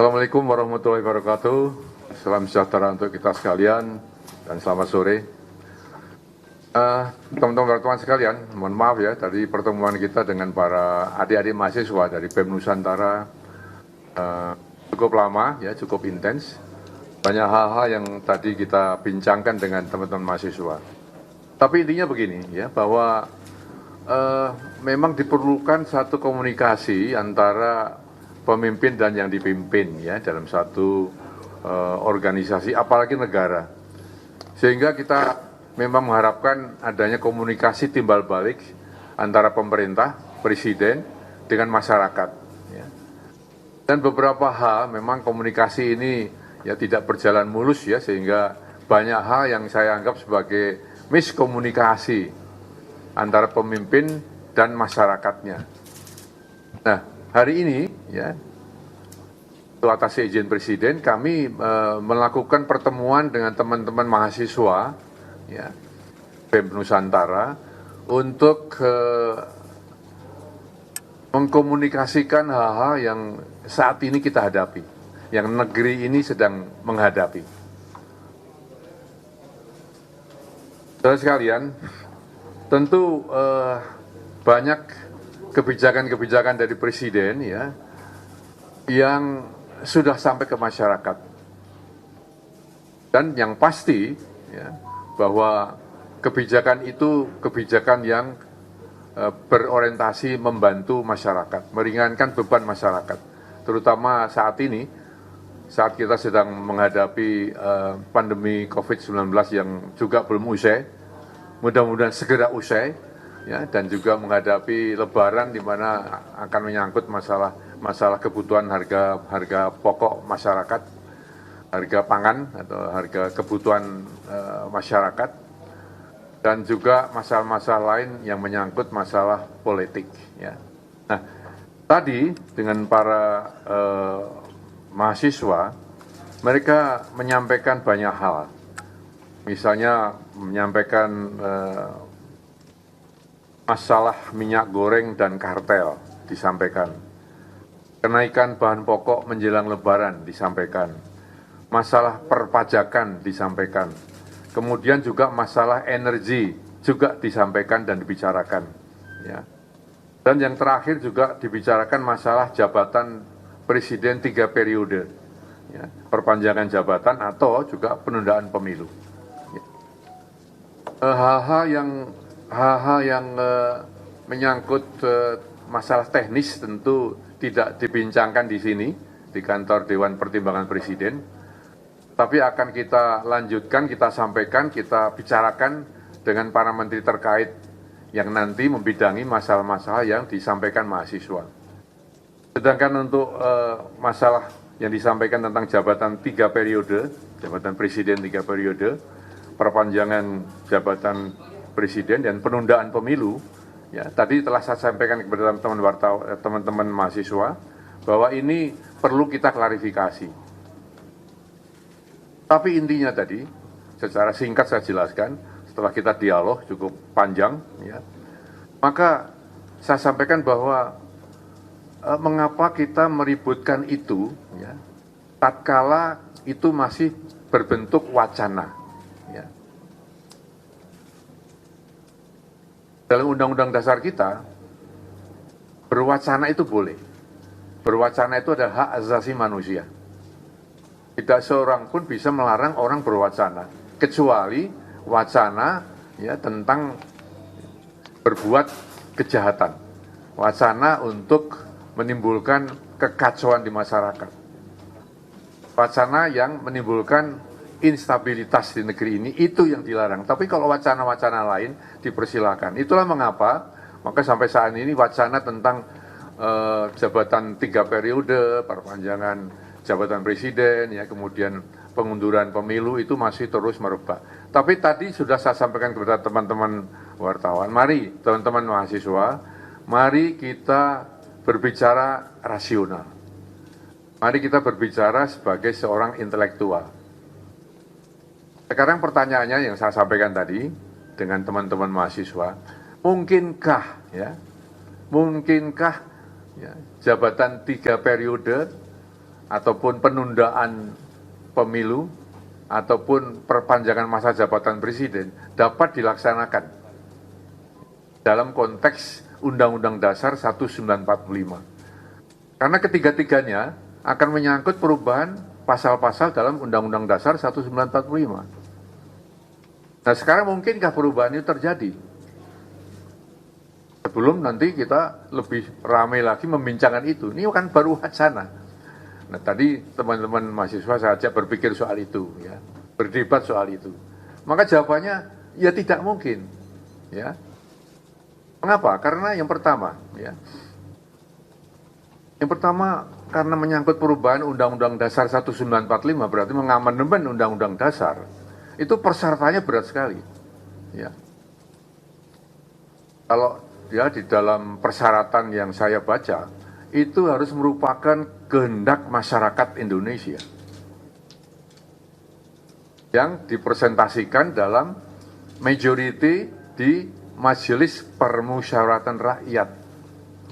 Assalamualaikum warahmatullahi wabarakatuh. Salam sejahtera untuk kita sekalian dan selamat sore. Teman-teman wartawan sekalian, mohon maaf ya, tadi pertemuan kita dengan para adik-adik mahasiswa dari BEM Nusantara cukup lama ya, cukup intens. Banyak hal-hal yang tadi kita bincangkan dengan teman-teman mahasiswa. Tapi intinya begini ya, bahwa memang diperlukan satu komunikasi antara pemimpin dan yang dipimpin ya dalam satu organisasi, apalagi negara. Sehingga kita memang mengharapkan adanya komunikasi timbal balik antara pemerintah, presiden, dengan masyarakat. Ya. Dan beberapa hal memang komunikasi ini ya tidak berjalan mulus ya, sehingga banyak hal yang saya anggap sebagai miskomunikasi antara pemimpin dan masyarakatnya. Nah, hari ini ya, atas izin Presiden, kami melakukan pertemuan dengan teman-teman mahasiswa ya, BEM Nusantara untuk mengkomunikasikan hal-hal yang saat ini kita hadapi, yang negeri ini sedang menghadapi. Saudara sekalian, tentu banyak kebijakan-kebijakan dari Presiden ya yang sudah sampai ke masyarakat, dan yang pasti ya, bahwa kebijakan itu kebijakan yang berorientasi membantu masyarakat, meringankan beban masyarakat, terutama saat ini, saat kita sedang menghadapi pandemi COVID-19 yang juga belum usai, mudah-mudahan segera usai, ya, dan juga menghadapi Lebaran di mana akan menyangkut masalah kebutuhan harga pokok masyarakat, harga pangan atau harga kebutuhan masyarakat, dan juga masalah-masalah lain yang menyangkut masalah politik. Ya. Nah, tadi dengan para mahasiswa, mereka menyampaikan banyak hal, misalnya menyampaikan masalah minyak goreng dan kartel disampaikan, kenaikan bahan pokok menjelang Lebaran disampaikan, masalah perpajakan disampaikan, kemudian juga masalah energi juga disampaikan dan dibicarakan. Ya. Dan yang terakhir juga dibicarakan masalah jabatan Presiden 3 periode, ya, perpanjangan jabatan atau juga penundaan pemilu. Ya. Hal-hal yang menyangkut masalah teknis tentu tidak dibincangkan di sini, di kantor Dewan Pertimbangan Presiden, tapi akan kita lanjutkan, kita sampaikan, kita bicarakan dengan para menteri terkait yang nanti membidangi masalah-masalah yang disampaikan mahasiswa. Sedangkan untuk masalah yang disampaikan tentang jabatan 3 periode, jabatan Presiden 3 periode, perpanjangan jabatan Presiden dan penundaan pemilu, ya, tadi telah saya sampaikan kepada teman-teman mahasiswa bahwa ini perlu kita klarifikasi. Tapi intinya tadi, secara singkat saya jelaskan, setelah kita dialog cukup panjang, ya, maka saya sampaikan bahwa mengapa kita meributkan itu, ya, tatkala itu masih berbentuk wacana. Ya. Dalam Undang-Undang Dasar kita, berwacana itu boleh. Berwacana itu adalah hak asasi manusia. Tidak seorang pun bisa melarang orang berwacana, kecuali wacana ya tentang berbuat kejahatan. Wacana untuk menimbulkan kekacauan di masyarakat. Wacana yang menimbulkan instabilitas di negeri ini, itu yang dilarang. Tapi kalau wacana-wacana lain dipersilakan. Itulah mengapa, maka sampai saat ini wacana tentang jabatan 3 periode, perpanjangan jabatan presiden, ya, kemudian pengunduran pemilu itu masih terus merebak. Tapi tadi sudah saya sampaikan kepada teman-teman wartawan, mari teman-teman mahasiswa, mari kita berbicara rasional. Mari kita berbicara sebagai seorang intelektual. Sekarang pertanyaannya yang saya sampaikan tadi dengan teman-teman mahasiswa, mungkinkah ya jabatan 3 periode ataupun penundaan pemilu ataupun perpanjangan masa jabatan presiden dapat dilaksanakan dalam konteks Undang-Undang Dasar 1945. Karena ketiga-tiganya akan menyangkut perubahan pasal-pasal dalam Undang-Undang Dasar 1945. Nah, sekarang mungkinkah perubahan itu terjadi? Sebelum nanti kita lebih ramai lagi membincangkan itu. Ini kan baru wacana. Nah, tadi teman-teman mahasiswa saya ajak berpikir soal itu, ya, berdebat soal itu. Maka jawabannya, ya tidak mungkin. Ya. Mengapa? Karena yang pertama, ya, karena menyangkut perubahan Undang-Undang Dasar 1945, berarti mengamandemen Undang-Undang Dasar, itu persyaratannya berat sekali. Ya. Kalau ya di dalam persyaratan yang saya baca, itu harus merupakan kehendak masyarakat Indonesia yang dipresentasikan dalam majority di Majelis Permusyawaratan Rakyat.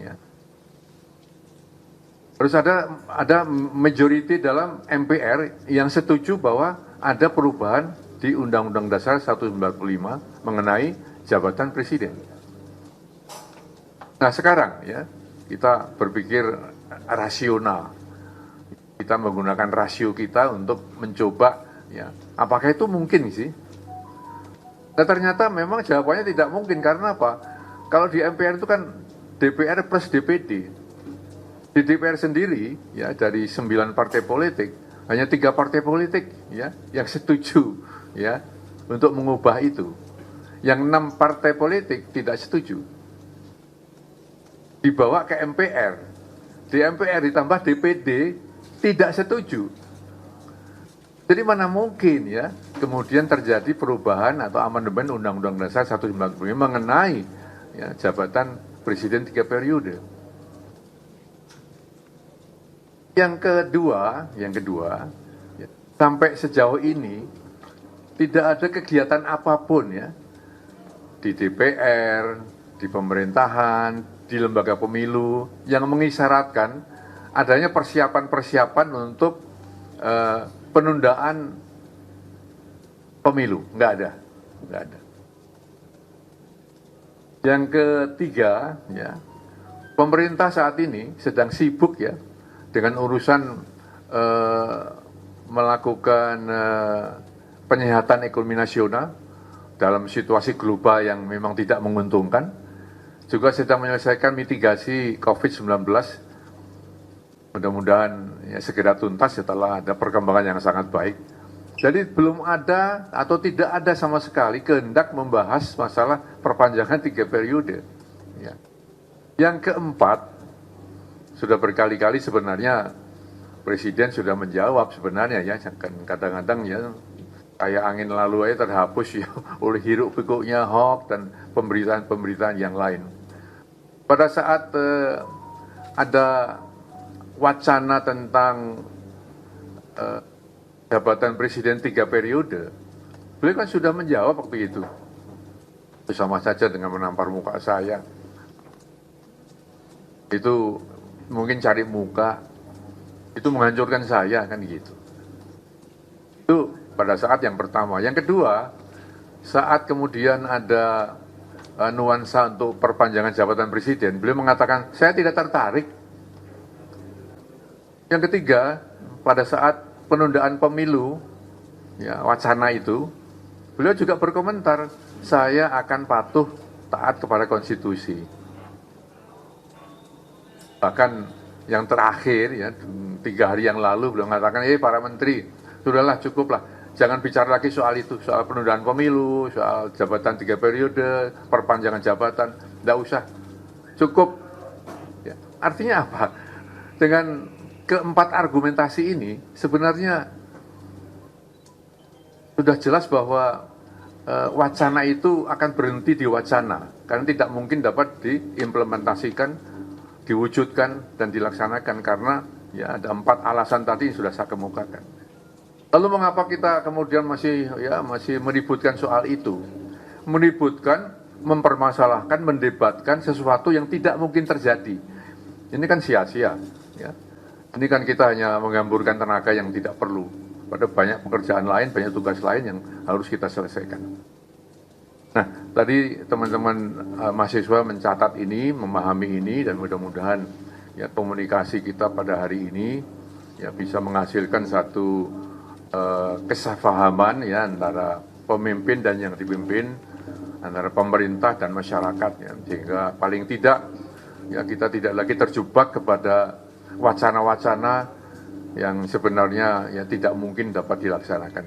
Ya. Harus ada majority dalam MPR yang setuju bahwa ada perubahan di Undang-Undang Dasar 1945 mengenai jabatan presiden. Nah sekarang ya, kita berpikir rasional. Kita menggunakan rasio kita untuk mencoba, ya, apakah itu mungkin sih? Nah ternyata memang jawabannya tidak mungkin, karena apa? Kalau di MPR itu kan DPR plus DPD. Di DPR sendiri, ya, dari 9 partai politik, hanya 3 partai politik, ya, yang setuju, ya, untuk mengubah itu. Yang 6 partai politik tidak setuju. Dibawa ke MPR, di MPR ditambah DPD tidak setuju. Jadi mana mungkin, ya, kemudian terjadi perubahan atau amandemen Undang-Undang Dasar 1945 mengenai, ya, jabatan presiden 3 periode. Yang kedua, ya, sampai sejauh ini tidak ada kegiatan apapun, ya, di DPR, di pemerintahan, di lembaga pemilu yang mengisyaratkan adanya persiapan-persiapan untuk penundaan pemilu. Nggak ada. Yang ketiga, ya, pemerintah saat ini sedang sibuk, ya, dengan urusan melakukan penyehatan ekonomi nasional dalam situasi global yang memang tidak menguntungkan. Juga sedang menyelesaikan mitigasi COVID-19. Mudah-mudahan, ya, segera tuntas setelah ada perkembangan yang sangat baik. Jadi belum ada atau tidak ada sama sekali kehendak membahas masalah perpanjangan 3 periode. Ya. Yang keempat, sudah berkali-kali sebenarnya Presiden sudah menjawab sebenarnya, ya, kadang-kadang, ya, kayak angin lalu aja terhapus, ya, oleh hiruk pikuknya hoax dan pemberitaan-pemberitaan yang lain. Pada saat ada wacana tentang jabatan presiden 3 periode, beliau kan sudah menjawab waktu itu. Sama saja dengan menampar muka saya. Itu mungkin cari muka, itu menghancurkan saya, kan gitu. Itu pada saat yang pertama. Yang kedua, saat kemudian ada nuansa untuk perpanjangan jabatan presiden, beliau mengatakan, saya tidak tertarik. Yang ketiga, pada saat penundaan pemilu, ya, wacana itu, beliau juga berkomentar, saya akan patuh taat kepada konstitusi. Bahkan yang terakhir, ya, 3 hari yang lalu beliau mengatakan, para menteri, sudahlah, cukuplah. Jangan bicara lagi soal itu, soal penundaan pemilu, soal jabatan 3 periode, perpanjangan jabatan, tidak usah, cukup. Ya, artinya apa? Dengan keempat argumentasi ini, sebenarnya sudah jelas bahwa wacana itu akan berhenti di wacana, karena tidak mungkin dapat diimplementasikan, diwujudkan, dan dilaksanakan, karena, ya, ada 4 alasan tadi yang sudah saya kemukakan. Lalu mengapa kita kemudian masih meributkan soal itu? Meributkan, mempermasalahkan, mendebatkan sesuatu yang tidak mungkin terjadi. Ini kan sia-sia, ya. Ini kan kita hanya menghamburkan tenaga yang tidak perlu. Pada banyak pekerjaan lain, banyak tugas lain yang harus kita selesaikan. Nah, tadi teman-teman mahasiswa mencatat ini, memahami ini, dan mudah-mudahan ya komunikasi kita pada hari ini ya bisa menghasilkan satu kesepahaman ya antara pemimpin dan yang dipimpin, antara pemerintah dan masyarakat ya, sehingga paling tidak ya kita tidak lagi terjebak kepada wacana-wacana yang sebenarnya ya tidak mungkin dapat dilaksanakan.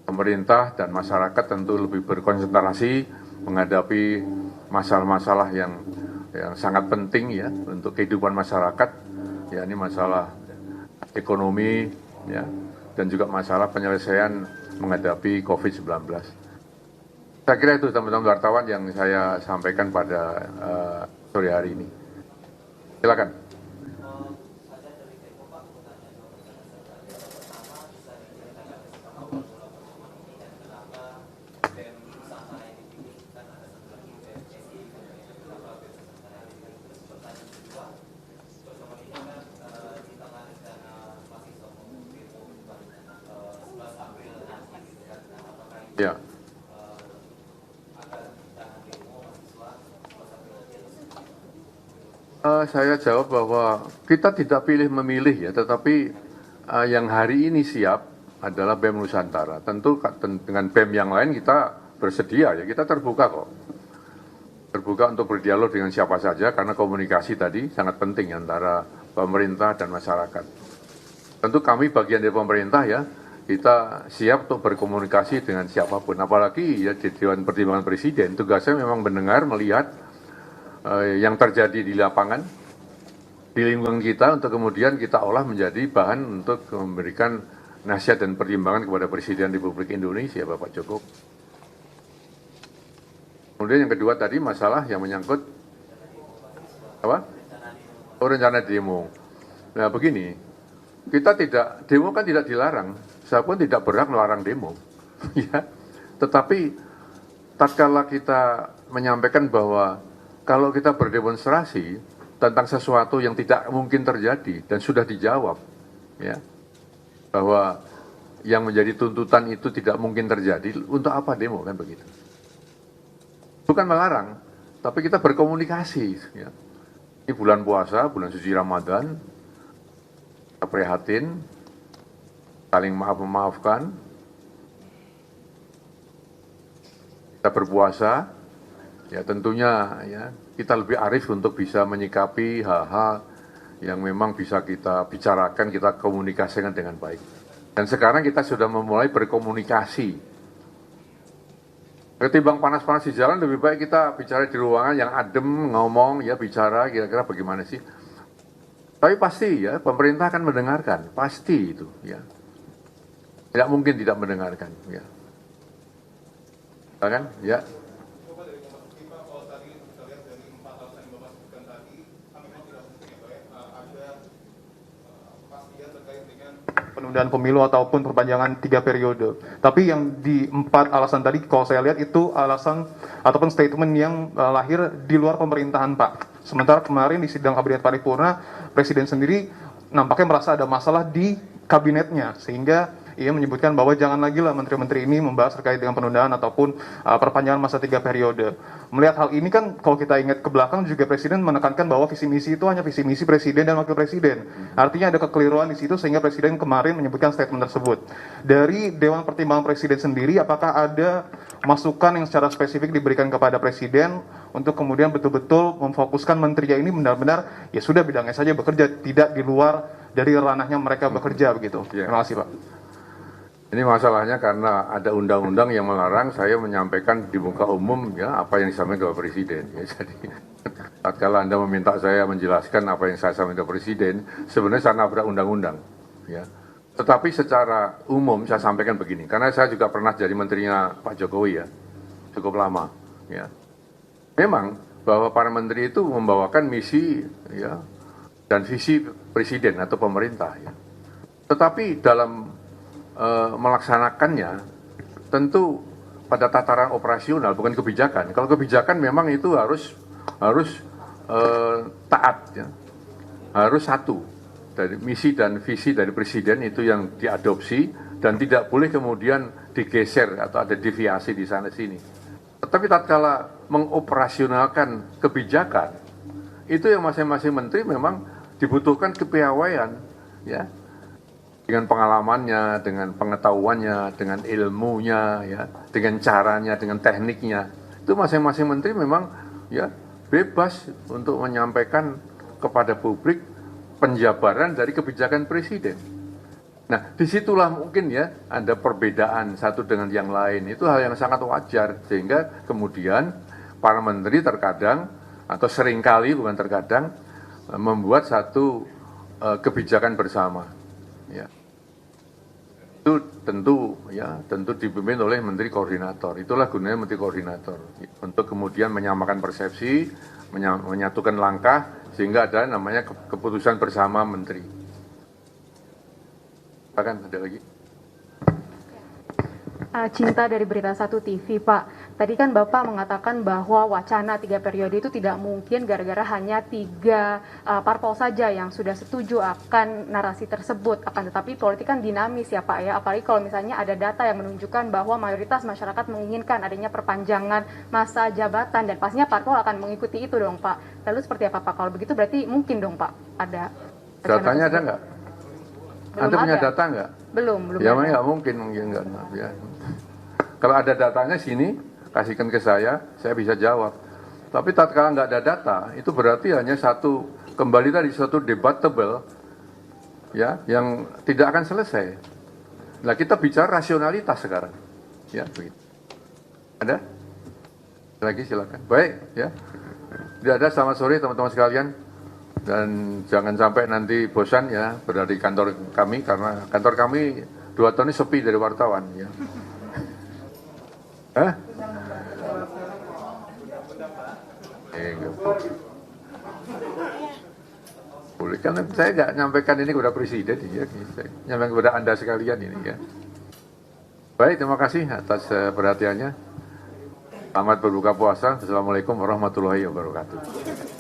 Pemerintah dan masyarakat tentu lebih berkonsentrasi menghadapi masalah-masalah yang sangat penting ya untuk kehidupan masyarakat, ya ini masalah ekonomi ya dan juga masalah penyelesaian menghadapi COVID-19. Saya kira itu teman-teman wartawan yang saya sampaikan pada sore hari ini. Silakan. Ya. Saya jawab bahwa kita tidak pilih memilih ya, tetapi yang hari ini siap adalah BEM Nusantara. Tentu dengan BEM yang lain kita bersedia ya, kita terbuka kok. Terbuka untuk berdialog dengan siapa saja karena komunikasi tadi sangat penting antara pemerintah dan masyarakat. Tentu kami bagian dari pemerintah ya, kita siap untuk berkomunikasi dengan siapapun. Apalagi ya di Dewan Pertimbangan Presiden, tugasnya memang mendengar, melihat yang terjadi di lapangan, di lingkungan kita untuk kemudian kita olah menjadi bahan untuk memberikan nasihat dan pertimbangan kepada Presiden Republik Indonesia, Bapak Jokowi. Kemudian yang kedua tadi masalah yang menyangkut apa? Oh, rencana demo. Nah begini, kita tidak, demo kan tidak dilarang, saya pun tidak berhak melarang demo, ya. Tetapi tatkala kita menyampaikan bahwa kalau kita berdemonstrasi tentang sesuatu yang tidak mungkin terjadi dan sudah dijawab, ya, bahwa yang menjadi tuntutan itu tidak mungkin terjadi, untuk apa demo kan begitu? Bukan melarang, tapi kita berkomunikasi. Ya. Ini bulan puasa, bulan suci Ramadan, kita prihatin, saling maaf-memaafkan, kita berpuasa. Ya tentunya ya kita lebih arif untuk bisa menyikapi hal-hal yang memang bisa kita bicarakan, kita komunikasikan dengan baik. Dan sekarang kita sudah memulai berkomunikasi. Ketimbang panas-panas di jalan, lebih baik kita bicara di ruangan yang adem, ngomong, ya bicara kira-kira bagaimana sih. Tapi pasti ya pemerintah akan mendengarkan, pasti itu ya. Tidak mungkin tidak mendengarkan ya. Kan? Ya. Penundaan pemilu ataupun perpanjangan 3 periode. Tapi yang di 4 alasan tadi, kalau saya lihat itu alasan ataupun statement yang lahir di luar pemerintahan, Pak. Sementara kemarin di sidang kabinet paripurna, Presiden sendiri nampaknya merasa ada masalah di kabinetnya, sehingga ia menyebutkan bahwa jangan lagi lah menteri-menteri ini membahas terkait dengan penundaan ataupun perpanjangan masa 3 periode. Melihat hal ini kan kalau kita ingat ke belakang juga Presiden menekankan bahwa visi misi itu hanya visi misi Presiden dan Wakil Presiden. Artinya ada kekeliruan di situ sehingga Presiden kemarin menyebutkan statement tersebut. Dari Dewan Pertimbangan Presiden sendiri, apakah ada masukan yang secara spesifik diberikan kepada Presiden untuk kemudian betul-betul memfokuskan menterinya ini benar-benar ya sudah bidangnya saja bekerja, tidak di luar dari ranahnya mereka bekerja begitu. Terima kasih, Pak. Ini masalahnya karena ada undang-undang yang melarang saya menyampaikan di muka umum ya apa yang disampaikan ke Presiden. Ya, jadi kalau Anda meminta saya menjelaskan apa yang saya sampaikan ke Presiden, sebenarnya saya nabrak undang-undang. Ya. Tetapi secara umum saya sampaikan begini, karena saya juga pernah jadi menterinya Pak Jokowi ya, cukup lama. Ya. Memang bahwa para menteri itu membawakan misi ya dan visi Presiden atau pemerintah. Ya. Tetapi dalam melaksanakannya tentu pada tataran operasional bukan kebijakan. Kalau kebijakan memang itu harus taat ya. harus satu. Dari misi dan visi dari presiden itu yang diadopsi dan tidak boleh kemudian digeser atau ada deviasi di sana sini. Tetapi tatkala mengoperasionalkan kebijakan, itu yang masing-masing menteri memang dibutuhkan kepiawaian, ya, dengan pengalamannya, dengan pengetahuannya, dengan ilmunya, ya, dengan caranya, dengan tekniknya. Itu masing-masing menteri memang ya bebas untuk menyampaikan kepada publik penjabaran dari kebijakan presiden. Nah, disitulah mungkin ya ada perbedaan satu dengan yang lain. Itu hal yang sangat wajar, sehingga kemudian para menteri terkadang atau seringkali bukan terkadang membuat satu kebijakan bersama. Ya. Itu tentu dipimpin oleh menteri koordinator. Itulah gunanya menteri koordinator, untuk kemudian menyamakan persepsi, menyatukan langkah, sehingga ada namanya keputusan bersama menteri. Bahkan ada lagi. Cinta dari Berita 1 TV, Pak. Tadi kan Bapak mengatakan bahwa wacana 3 periode itu tidak mungkin gara-gara hanya 3 parpol saja yang sudah setuju akan narasi tersebut. Akan tetapi politik kan dinamis ya Pak ya. Apalagi kalau misalnya ada data yang menunjukkan bahwa mayoritas masyarakat menginginkan adanya perpanjangan masa jabatan, dan pastinya parpol akan mengikuti itu dong Pak. Lalu seperti apa Pak? Kalau begitu berarti mungkin dong Pak ada. Datanya ada nggak? Anda punya data nggak? Belum Ya ada. nggak mungkin nggak. Ya. Kalau ada datanya sini, kasihkan ke saya bisa jawab. Tapi tatkala nggak ada data, itu berarti hanya kembali tadi suatu debatable, ya, yang tidak akan selesai. Nah, kita bicara rasionalitas sekarang, ya, begitu. Ada? Lagi silakan. Baik, ya. Tidak ada, selamat sore teman-teman sekalian. Dan jangan sampai nanti bosan ya berada di kantor kami, karena kantor kami 2 tahun ini sepi dari wartawan, ya. Hah? Boleh, kan saya nggak nyampaikan ini kepada presiden, ya, nyampaikan kepada Anda sekalian ini, ya. Baik, terima kasih atas perhatiannya. Selamat berbuka puasa. Assalamualaikum warahmatullahi wabarakatuh.